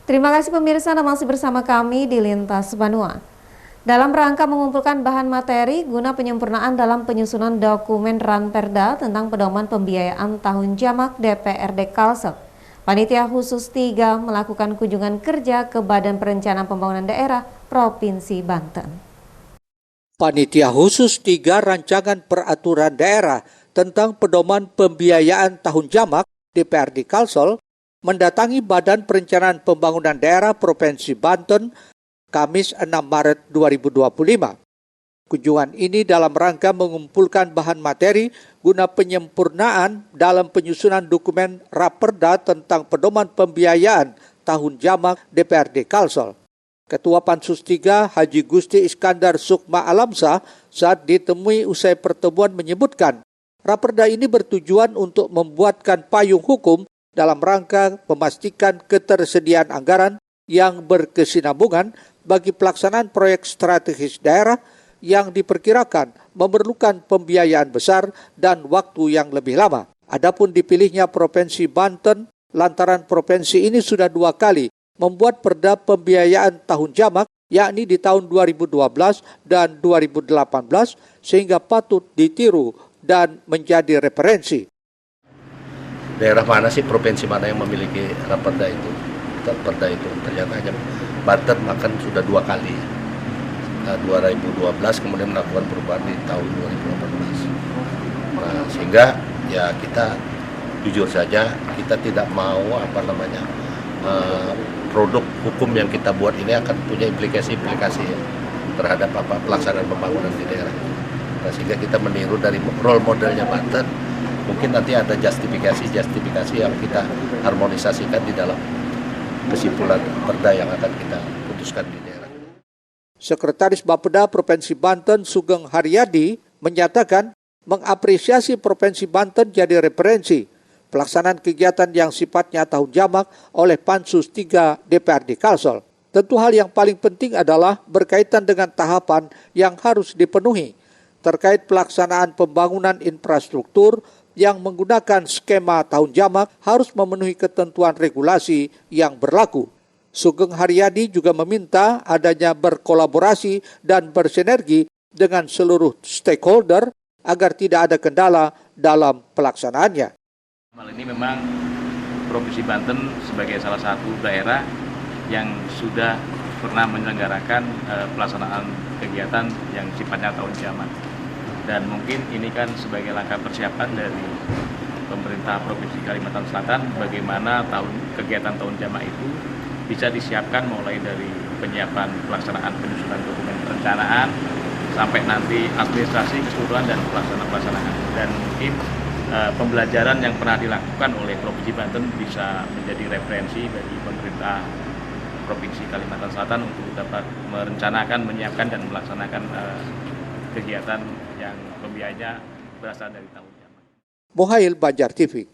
Terima kasih pemirsa, Anda masih bersama kami di Lintas Banua. Dalam rangka mengumpulkan bahan materi guna penyempurnaan dalam penyusunan dokumen Ranperda tentang pedoman pembiayaan tahun jamak DPRD Kalsel, Panitia Khusus 3 melakukan kunjungan kerja ke Badan Perencanaan Pembangunan Daerah Provinsi Banten. Panitia Khusus 3 Rancangan Peraturan Daerah tentang pedoman pembiayaan tahun jamak DPRD Kalsel mendatangi Badan Perencanaan Pembangunan Daerah Provinsi Banten Kamis 6 Maret 2025. Kunjungan ini dalam rangka mengumpulkan bahan materi guna penyempurnaan dalam penyusunan dokumen Raperda tentang pedoman pembiayaan tahun jamak DPRD Kalsel. Ketua Pansus 3 Haji Gusti Iskandar Sukma Alamsah saat ditemui usai pertemuan menyebutkan, Raperda ini bertujuan untuk membuatkan payung hukum dalam rangka memastikan ketersediaan anggaran yang berkesinambungan bagi pelaksanaan proyek strategis daerah yang diperkirakan memerlukan pembiayaan besar dan waktu yang lebih lama. Adapun dipilihnya Provinsi Banten lantaran provinsi ini sudah 2 kali membuat perda pembiayaan tahun jamak, yakni di tahun 2012 dan 2018, sehingga patut ditiru dan menjadi referensi. Daerah mana sih, provinsi mana yang memiliki Raperda itu? Raperda itu ternyata hanya Banten, bahkan sudah 2 kali. 2012 kemudian melakukan perubahan di tahun 2018. Nah, sehingga ya kita jujur saja kita tidak mau produk hukum yang kita buat ini akan punya implikasi-implikasi terhadap pelaksanaan pembangunan di daerah. Nah, sehingga kita meniru dari role modelnya Banten. Mungkin nanti ada justifikasi yang kita harmonisasikan di dalam kesimpulan perda yang akan kita putuskan di daerah. Sekretaris Bapeda Provinsi Banten Sugeng Haryadi menyatakan mengapresiasi Provinsi Banten jadi referensi pelaksanaan kegiatan yang sifatnya tahun jamak oleh Pansus 3 DPRD Kalsel. Tentu hal yang paling penting adalah berkaitan dengan tahapan yang harus dipenuhi terkait pelaksanaan pembangunan infrastruktur yang menggunakan skema tahun jamak harus memenuhi ketentuan regulasi yang berlaku. Sugeng Haryadi juga meminta adanya berkolaborasi dan bersinergi dengan seluruh stakeholder agar tidak ada kendala dalam pelaksanaannya. Hal ini memang Provinsi Banten sebagai salah satu daerah yang sudah pernah menyelenggarakan pelaksanaan kegiatan yang sifatnya tahun jamak. Dan mungkin ini kan sebagai langkah persiapan dari pemerintah Provinsi Kalimantan Selatan bagaimana kegiatan tahun jamak itu bisa disiapkan mulai dari penyiapan pelaksanaan penyusunan dokumen perencanaan sampai nanti administrasi keseluruhan dan pelaksanaan. Dan mungkin pembelajaran yang pernah dilakukan oleh Provinsi Banten bisa menjadi referensi bagi pemerintah Provinsi Kalimantan Selatan untuk dapat merencanakan, menyiapkan dan melaksanakan kegiatan yang pembiayanya berasal dari tahun jamak. Mohail Banjar TV.